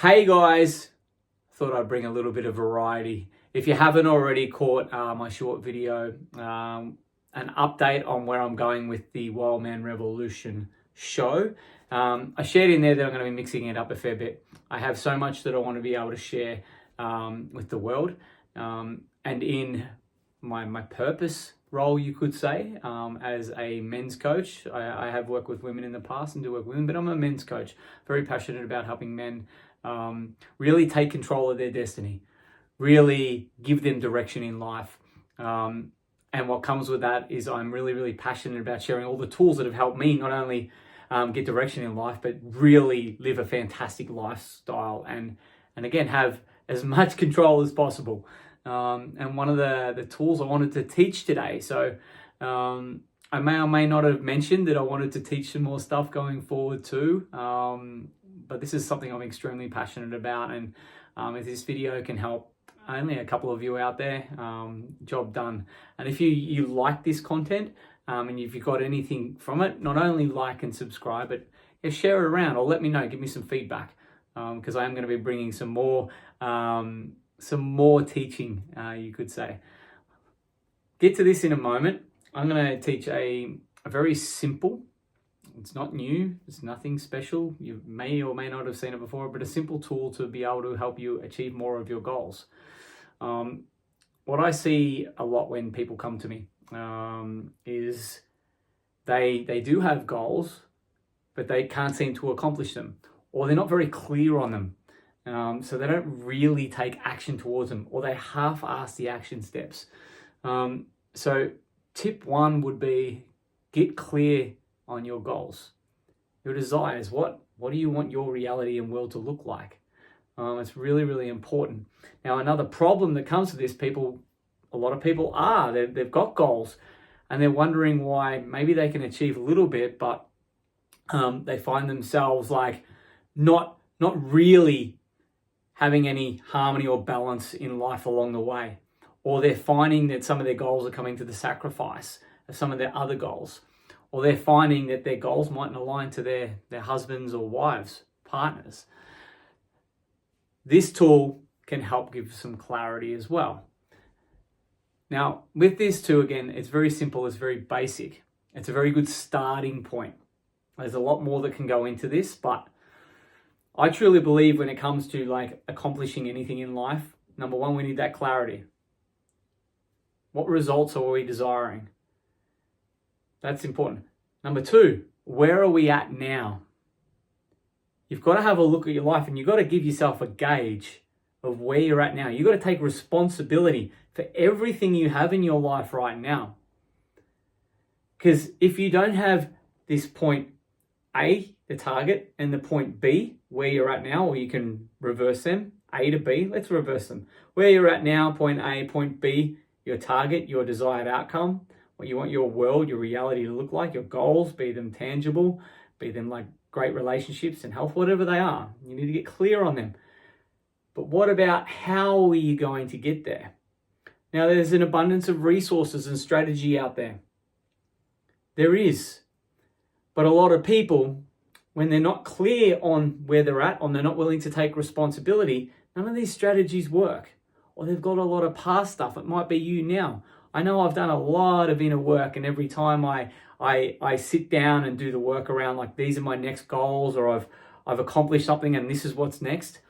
Hey guys, thought I'd bring a little bit of variety. If you haven't already caught my short video, an update on where I'm going with the Wild Man Revolution show. I shared in there that I'm going to be mixing it up a fair bit. I have so much that I want to be able to share with the world, and in my purpose role, you could say, as a men's coach. I have worked with women in the past and do work with women, but I'm a men's coach, very passionate about helping men really take control of their destiny, really give them direction in life. And what comes with that is I'm really, really passionate about sharing all the tools that have helped me not only get direction in life, but really live a fantastic lifestyle and again, have as much control as possible. And one of the tools I wanted to teach today. So I may or may not have mentioned that I wanted to teach some more stuff going forward too. But this is something I'm extremely passionate about. And if this video can help only a couple of you out there, job done. And if you like this content and if you've got anything from it, not only like and subscribe, but share it around or let me know, give me some feedback. Because I am going to be bringing some more teaching, you could say. Get to this in a moment. I'm going to teach a very simple, it's not new, it's nothing special. You may or may not have seen it before, but a simple tool to be able to help you achieve more of your goals. What I see a lot when people come to me is they do have goals, but they can't seem to accomplish them, or they're not very clear on them. So they don't really take action towards them, or they half-ass the action steps. So tip one would be get clear on your goals, your desires. What do you want your reality and world to look like? It's really, really important. Now, another problem that comes to this, a lot of people they've got goals and they're wondering why maybe they can achieve a little bit, but they find themselves like not really having any harmony or balance in life along the way. Or they're finding that some of their goals are coming to the sacrifice of some of their other goals. Or they're finding that their goals mightn't align to their husbands or wives, partners. This tool can help give some clarity as well. Now, with this too, again, it's very simple, it's very basic. It's a very good starting point. There's a lot more that can go into this, but I truly believe when it comes to like accomplishing anything in life, number one, we need that clarity. What results are we desiring? That's important. Number two, where are we at now? You've got to have a look at your life and you've got to give yourself a gauge of where you're at now. You've got to take responsibility for everything you have in your life right now. Because if you don't have this point A, the target, and the point B, where you're at now, or you can reverse them, A to B, let's reverse them. Where you're at now, point A, point B, your target, your desired outcome, what you want your world, your reality to look like, your goals, be them tangible, be them like great relationships and health, whatever they are. You need to get clear on them. But what about how are you going to get there? Now, there's an abundance of resources and strategy out there. There is. But a lot of people, when they're not clear on where they're at, or they're not willing to take responsibility, none of these strategies work. Or they've got a lot of past stuff. It might be you now. I know I've done a lot of inner work, and every time I sit down and do the work around like these are my next goals, or I've accomplished something and this is what's next,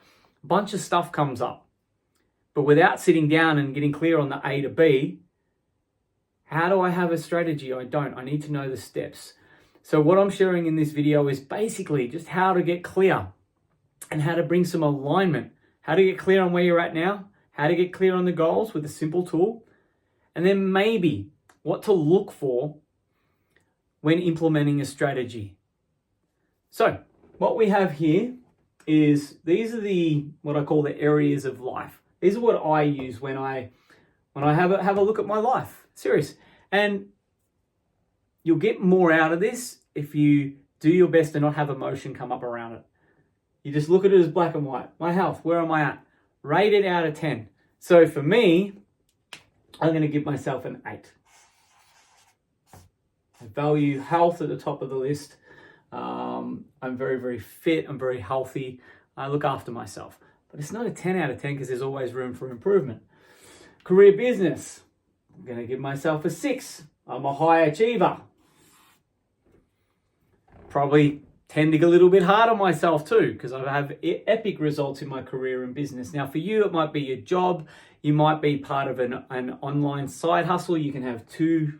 a bunch of stuff comes up. But without sitting down and getting clear on the A to B, how do I have a strategy? I don't. I need to know the steps. So what I'm sharing in this video is basically just how to get clear and how to bring some alignment, how to get clear on where you're at now, how to get clear on the goals with a simple tool, and then maybe what to look for when implementing a strategy. So what we have here is these are what I call the areas of life. These are what I use when I have a look at my life. Serious. And you'll get more out of this if you do your best to not have emotion come up around it. You just look at it as black and white. My health, where am I at? Rate it out of 10. So for me, I'm going to give myself an 8. I value health at the top of the list. I'm very, very fit. I'm very healthy. I look after myself. But it's not a 10 out of 10 because there's always room for improvement. Career business, I'm going to give myself a 6. I'm a high achiever. Probably tend to get a little bit hard on myself too because I have epic results in my career and business. Now for you, it might be your job. You might be part of an online side hustle. You can have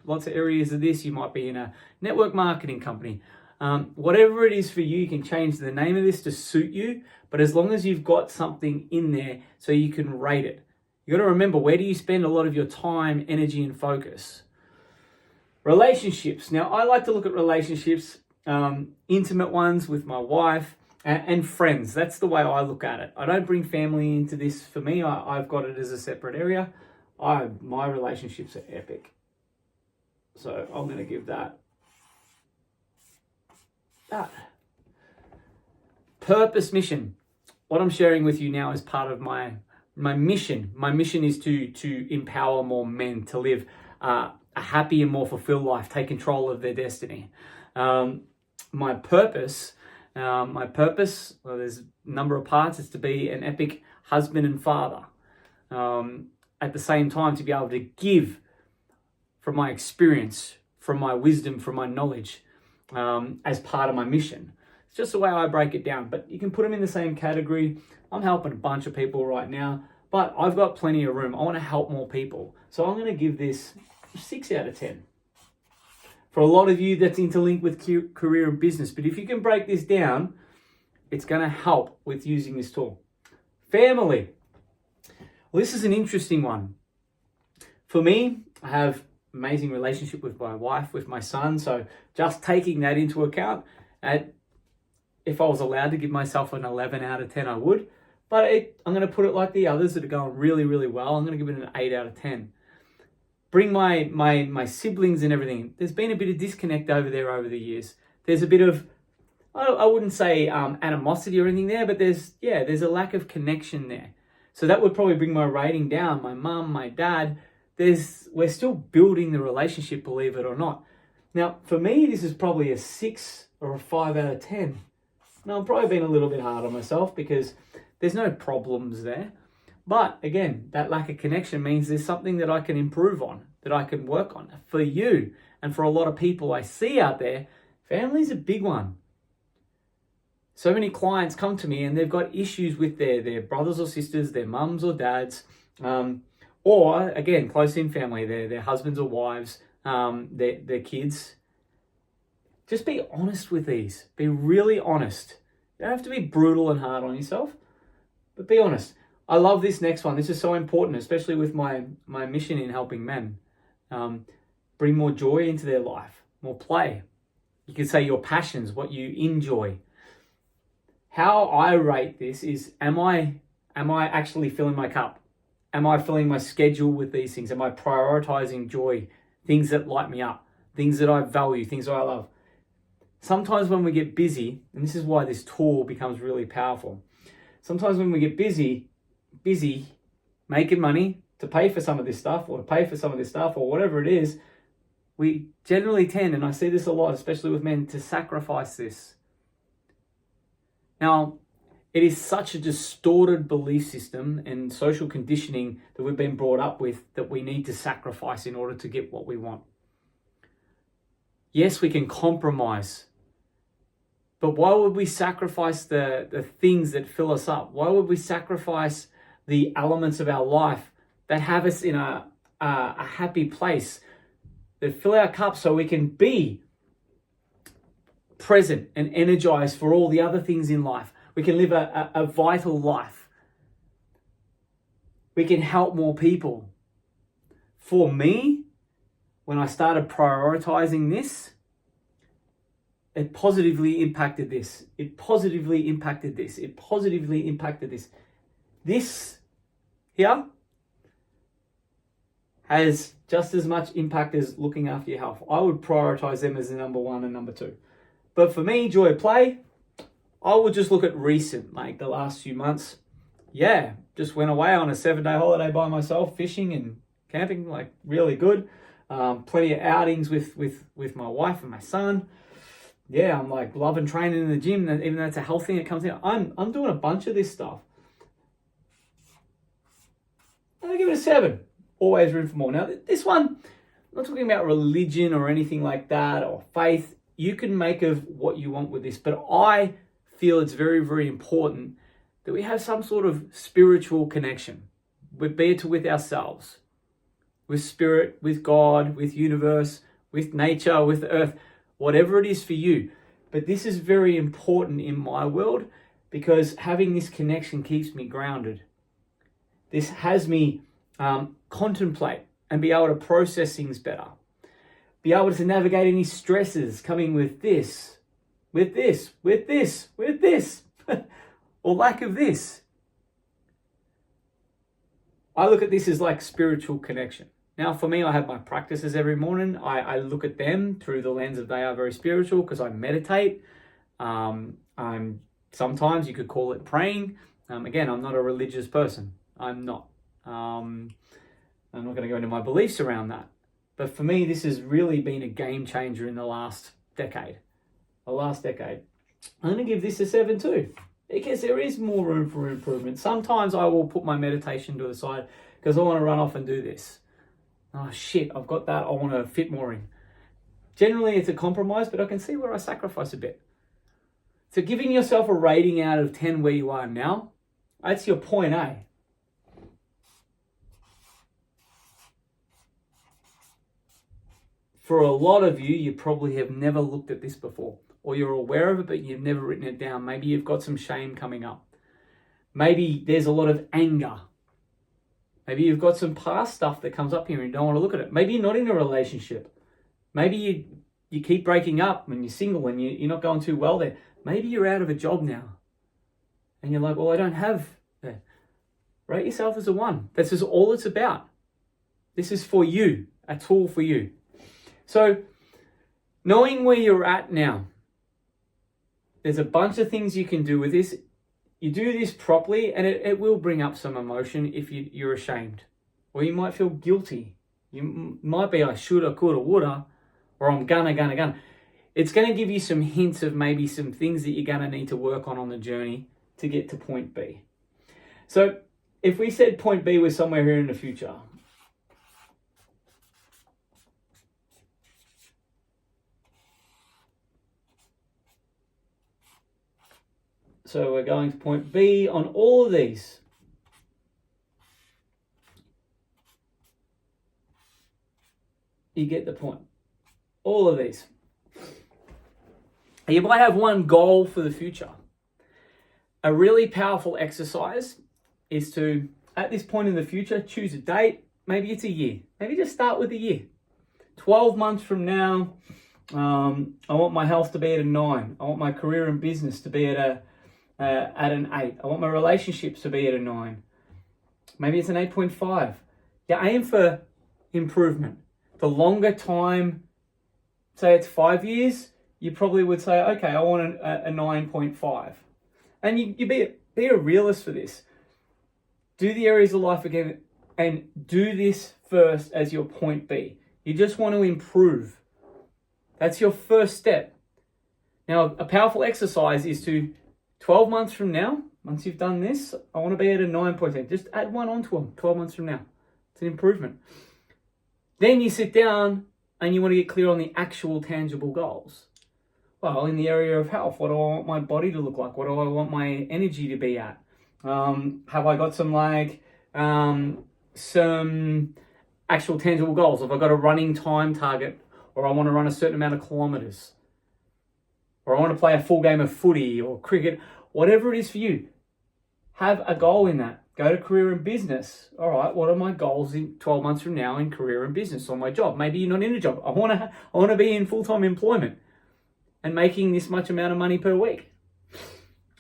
lots of areas of this. You might be in a network marketing company. Whatever it is for you, you can change the name of this to suit you. But as long as you've got something in there so you can rate it. You got to remember, where do you spend a lot of your time, energy, and focus? Relationships. Now, I like to look at relationships, intimate ones with my wife and friends. That's the way I look at it. I don't bring family into this. For me, I've got it as a separate area. My relationships are epic. So I'm going to give that. Purpose, mission. What I'm sharing with you now is part of my mission. My mission is to empower more men to live a happy and more fulfilled life, take control of their destiny. My purpose, well, there's a number of parts. It's to be an epic husband and father. At the same time, to be able to give from my experience, from my wisdom, from my knowledge, as part of my mission. It's just the way I break it down, but you can put them in the same category. I'm helping a bunch of people right now, but I've got plenty of room. I want to help more people. So I'm going to give this 6 out of 10. For a lot of you, that's interlinked with career and business. But if you can break this down, it's going to help with using this tool. Family. Well, this is an interesting one. For me, I have amazing relationship with my wife, with my son. So just taking that into account, if I was allowed to give myself an 11 out of 10, I would. But I'm going to put it like the others that are going really, really well. I'm going to give it an 8 out of 10. Bring my siblings and everything. There's been a bit of disconnect over the years. There's a bit of, I wouldn't say animosity or anything there, but there's a lack of connection there. So that would probably bring my rating down. My mum, my dad, we're still building the relationship, believe it or not. Now, for me, this is probably a 6 or a 5 out of 10. Now, I'm probably being a little bit hard on myself because there's no problems there. But again, that lack of connection means there's something that I can improve on, that I can work on. For you and for a lot of people I see out there, family's a big one. So many clients come to me and they've got issues with their brothers or sisters, their mums or dads, or again, close in family, their husbands or wives, their kids. Just be honest with these. Be really honest. You don't have to be brutal and hard on yourself, but be honest. I love this next one. This is so important, especially with my mission in helping men. Bring more joy into their life, more play. You could say your passions, what you enjoy. How I rate this is, am I actually filling my cup? Am I filling my schedule with these things? Am I prioritizing joy, things that light me up, things that I value, things that I love? Sometimes when we get busy, and this is why this tool becomes really powerful. Sometimes when we get busy making money to pay for some of this stuff or to pay for some of this stuff or whatever it is, we generally tend, and I see this a lot, especially with men, to sacrifice this. Now, it is such a distorted belief system and social conditioning that we've been brought up with that we need to sacrifice in order to get what we want. Yes, we can compromise. But why would we sacrifice the things that fill us up? Why would we sacrifice the elements of our life that have us in a happy place, that fill our cup so we can be present and energized for all the other things in life? We can live a vital life. We can help more people. For me, when I started prioritizing this, it positively impacted this. It positively impacted this. It positively impacted this. This here has just as much impact as looking after your health. I would prioritize them as the number 1 and number 2. But for me, joy of play, I would just look at recent, like the last few months. Yeah, just went away on a 7-day holiday by myself, fishing and camping, like really good. Plenty of outings with my wife and my son. Yeah, I'm like loving training in the gym, even though it's a health thing that comes in. I'm doing a bunch of this stuff. And I give it a 7. Always room for more. Now, this one, I'm not talking about religion or anything like that or faith. You can make of what you want with this, but I feel it's very, very important that we have some sort of spiritual connection, be it with ourselves, with spirit, with God, with universe, with nature, with earth, whatever it is for you. But this is very important in my world because having this connection keeps me grounded. This has me contemplate and be able to process things better. Be able to navigate any stresses coming with this, or lack of this. I look at this as like spiritual connection. Now, for me, I have my practices every morning. I look at them through the lens of they are very spiritual because I meditate. Sometimes you could call it praying. Again, I'm not a religious person. I'm not. I'm not going to go into my beliefs around that. But for me, this has really been a game changer in the last decade. I'm going to give this a 7 too, because there is more room for improvement. Sometimes I will put my meditation to the side because I want to run off and do this. Oh shit, I've got that. I want to fit more in. Generally, it's a compromise, but I can see where I sacrifice a bit. So giving yourself a rating out of 10 where you are now, that's your point A. For a lot of you, you probably have never looked at this before, or you're aware of it, but you've never written it down. Maybe you've got some shame coming up. Maybe there's a lot of anger. Maybe you've got some past stuff that comes up here and you don't want to look at it. Maybe you're not in a relationship. Maybe you keep breaking up when you're single and you're not going too well there. Maybe you're out of a job now. And you're like, well, I don't have that. Rate yourself as a 1. This is all it's about. This is for you, a tool for you. So, knowing where you're at now, there's a bunch of things you can do with this. You do this properly and it will bring up some emotion if you're ashamed. Or you might feel guilty. You might be, I shoulda, coulda, woulda, or I'm gonna. It's going to give you some hints of maybe some things that you're going to need to work on the journey to get to point B. So if we said point B was somewhere here in the future, so we're going to point B on all of these. You get the point. All of these. You might have one goal for the future. A really powerful exercise is to, at this point in the future, choose a date. Maybe it's a year. Maybe just start with a year. 12 months from now, I want my health to be at a 9. I want my career and business to be at an 8. I want my relationships to be at a 9. Maybe it's an 8.5. You aim for improvement. The longer time, say it's 5 years, you probably would say, okay, I want a 9.5. And you be a realist for this. Do the areas of life again and do this first as your point B. You just want to improve. That's your first step. Now, a powerful exercise is to 12 months from now, once you've done this, I want to be at a 9.8. Just add 1 onto them 12 months from now. It's an improvement. Then you sit down and you want to get clear on the actual tangible goals. Well, in the area of health, what do I want my body to look like? What do I want my energy to be at? Have I got some actual tangible goals? Have I got a running time target, or I want to run a certain amount of kilometers, or I want to play a full game of footy or cricket, whatever it is for you, have a goal in that. Go to career and business. All right, what are my goals in 12 months from now in career and business or my job? Maybe you're not in a job. I want to be in full-time employment and making this much amount of money per week.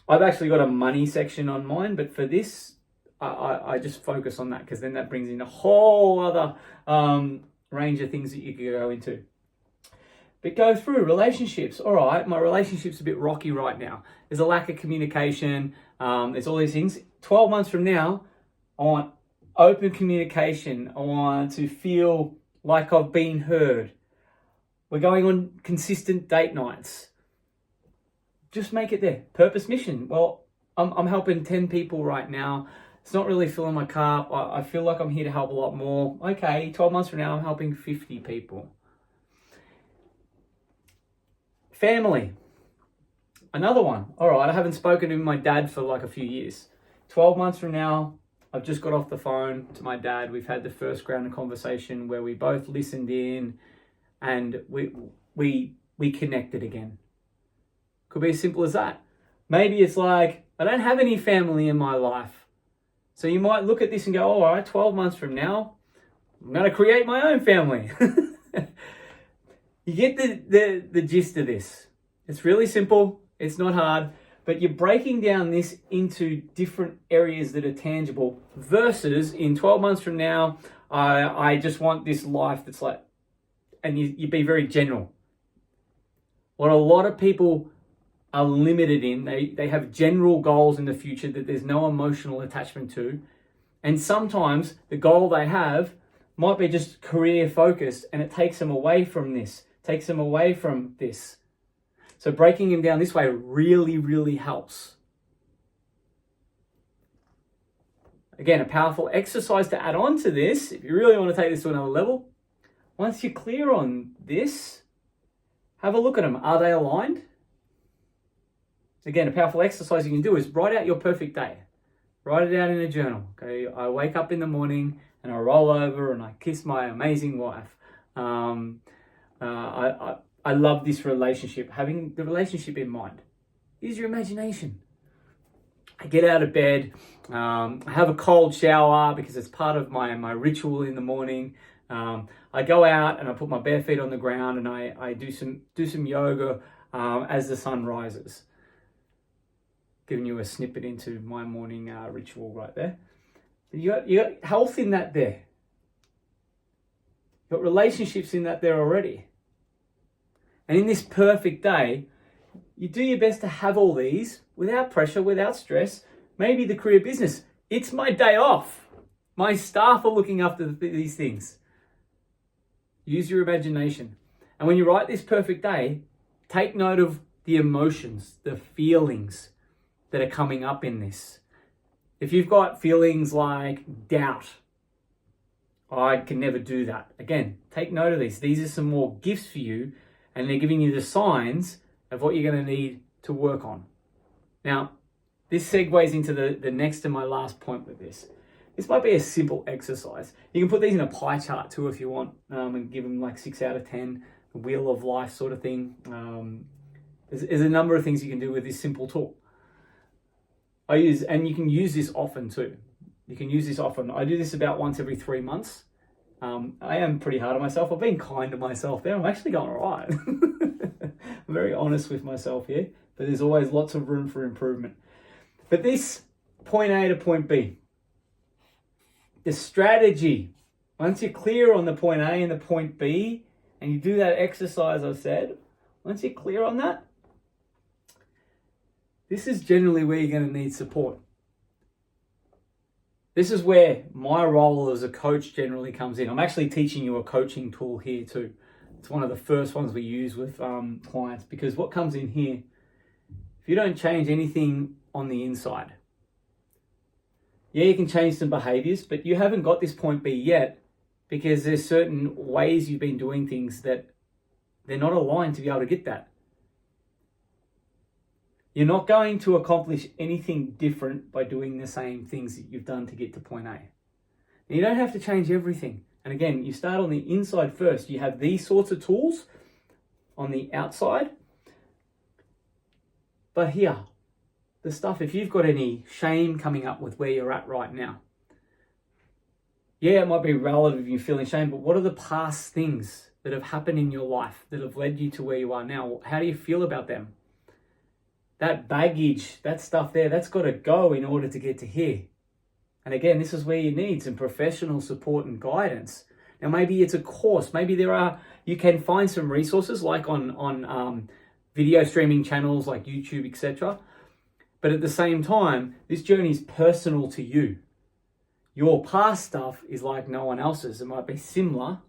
I've actually got a money section on mine, but for this, I just focus on that because then that brings in a whole other range of things that you could go into. But go through relationships. All right, my relationship's a bit rocky right now. There's a lack of communication. There's all these things. 12 months from now, I want open communication. I want to feel like I've been heard. We're going on consistent date nights. just make it there. Purpose, mission. Well, I'm helping 10 people right now. It's not really filling my cup. I feel like I'm here to help a lot more. Okay, 12 months from now, I'm helping 50 people. Family. Another one. All right, I haven't spoken to my dad for like a few years. 12 months from now, I've just got off the phone to my dad. We've had the first round of conversation where we both listened in and we connected again. Could be as simple as that. Maybe it's like, I don't have any family in my life. So you might look at this and go, all right, 12 months from now, I'm going to create my own family. You get the gist of this. It's really simple. It's not hard. But you're breaking down this into different areas that are tangible versus in 12 months from now, I just want this life that's like, and you be very general. What a lot of people are limited in, they have general goals in the future that there's no emotional attachment to. And sometimes the goal they have might be just career focused and it takes them away from this, takes them away from this. So breaking them down this way really, really helps. Again, a powerful exercise to add on to this, if you really want to take this to another level, once you're clear on this, have a look at them. Are they aligned? Again, a powerful exercise you can do is write out your perfect day. Write it out in a journal. Okay, I wake up in the morning and I roll over and I kiss my amazing wife. I love this relationship. Having the relationship in mind. Use your imagination. I get out of bed. I have a cold shower because it's part of my ritual in the morning. I go out and I put my bare feet on the ground and I do some yoga as the sun rises. Giving you a snippet into my morning ritual right there. You got health in that there. You got relationships in that there already. And in this perfect day, you do your best to have all these without pressure, without stress. Maybe the career business. It's my day off. My staff are looking after these things. Use your imagination. And when you write this perfect day, take note of the emotions, the feelings that are coming up in this. If you've got feelings like doubt, I can never do that. Again, take note of these. These are some more gifts for you, and they're giving you the signs of what you're going to need to work on. Now, this segues into the next and my last point with this. This might be a simple exercise. You can put these in a pie chart too if you want, and give them like 6 out of 10, the wheel of life sort of thing. There's a number of things you can do with this simple tool. And you can use this often too. You can use this often. I do this about once every 3 months. I am pretty hard on myself. I've been kind to myself there. I'm actually going all right. I'm very honest with myself here, but there's always lots of room for improvement. But this point A to point B, the strategy, once you're clear on the point A and the point B, and you do that exercise I said, once you're clear on that, this is generally where you're going to need support. This is where my role as a coach generally comes in. I'm actually teaching you a coaching tool here too. It's one of the first ones we use with clients, because what comes in here, if you don't change anything on the inside, yeah, you can change some behaviors, but you haven't got this point B yet because there's certain ways you've been doing things that they're not aligned to be able to get that. You're not going to accomplish anything different by doing the same things that you've done to get to point A. And you don't have to change everything. And again, you start on the inside first. You have these sorts of tools on the outside. But here, the stuff, if you've got any shame coming up with where you're at right now, yeah, it might be relative you're feeling shame, but what are the past things that have happened in your life that have led you to where you are now? How do you feel about them? That baggage, that stuff there, that's got to go in order to get to here. And again, this is where you need some professional support and guidance. Now, maybe it's a course. Maybe you can find some resources like on video streaming channels like YouTube, etc. But at the same time, this journey is personal to you. Your past stuff is like no one else's. It might be similar.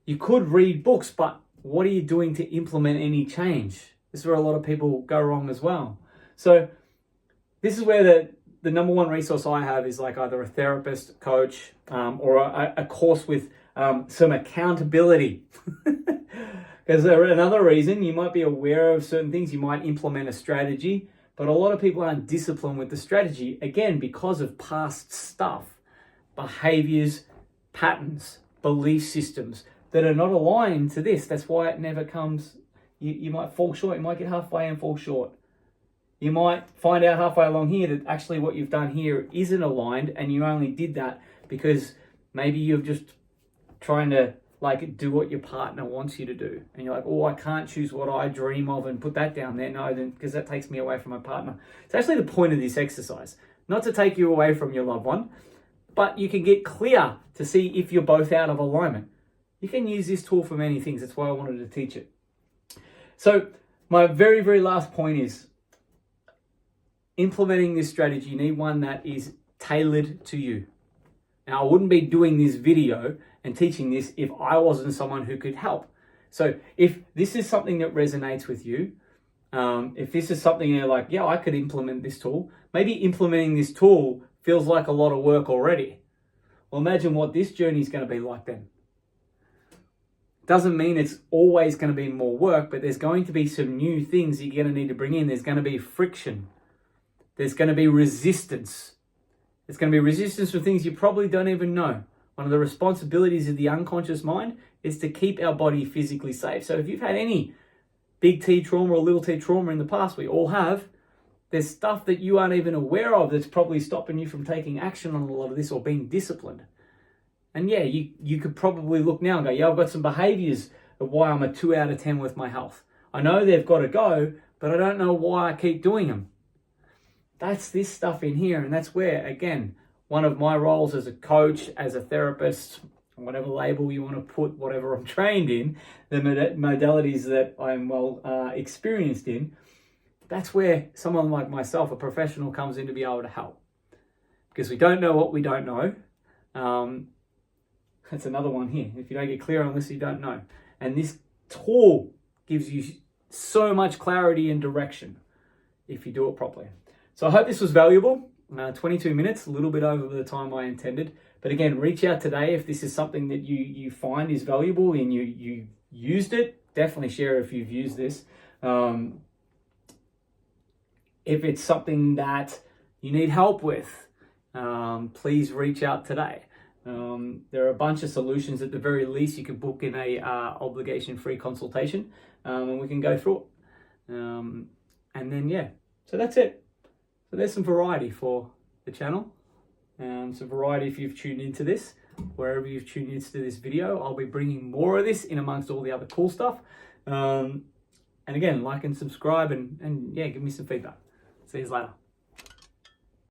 You could read books, but what are you doing to implement any change? This is where a lot of people go wrong as well. So this is where the number one resource I have is like either a therapist, coach, or a course with some accountability. Because another reason, you might be aware of certain things, you might implement a strategy, but a lot of people aren't disciplined with the strategy, again, because of past stuff, behaviors, patterns, belief systems that are not aligned to this. That's why it never comes. You might fall short, you might get halfway and fall short. You might find out halfway along here that actually what you've done here isn't aligned, and you only did that because maybe you're just trying to like do what your partner wants you to do. And you're like, oh, I can't choose what I dream of and put that down there. No, then because that takes me away from my partner. It's actually the point of this exercise, not to take you away from your loved one, but you can get clear to see if you're both out of alignment. You can use this tool for many things. That's why I wanted to teach it. So my very, very last point is implementing this strategy. You need one that is tailored to you. Now, I wouldn't be doing this video and teaching this if I wasn't someone who could help. So if this is something that resonates with you, if this is something you're like, yeah, I could implement this tool, maybe implementing this tool feels like a lot of work already. Well, imagine what this journey is going to be like then. Doesn't mean it's always going to be more work, but there's going to be some new things you're going to need to bring in. There's going to be friction. There's going to be resistance. There's going to be resistance for things you probably don't even know. One of the responsibilities of the unconscious mind is to keep our body physically safe. So if you've had any big T trauma or little t trauma in the past, we all have, there's stuff that you aren't even aware of that's probably stopping you from taking action on a lot of this or being disciplined. And yeah, you could probably look now and go, yeah, I've got some behaviors of why I'm a 2 out of 10 with my health. I know they've got to go, but I don't know why I keep doing them. That's this stuff in here. And that's where, again, one of my roles as a coach, as a therapist, whatever label you want to put, whatever I'm trained in, the modalities that I'm well experienced in, that's where someone like myself, a professional, comes in to be able to help. Because we don't know what we don't know. That's another one here. If you don't get clear on this, you don't know. And this tool gives you so much clarity and direction if you do it properly. So I hope this was valuable. 22 minutes, a little bit over the time I intended. But again, reach out today if this is something that you find is valuable and you used it. Definitely share if you've used this. If it's something that you need help with, please reach out today. There are a bunch of solutions. At the very least, you can book in a obligation-free consultation, and we can go through it. And then, yeah, so that's it. So there's some variety for the channel. Some variety if you've tuned into this. Wherever you've tuned into this video, I'll be bringing more of this in amongst all the other cool stuff. And again, like and subscribe and yeah, give me some feedback. See you later.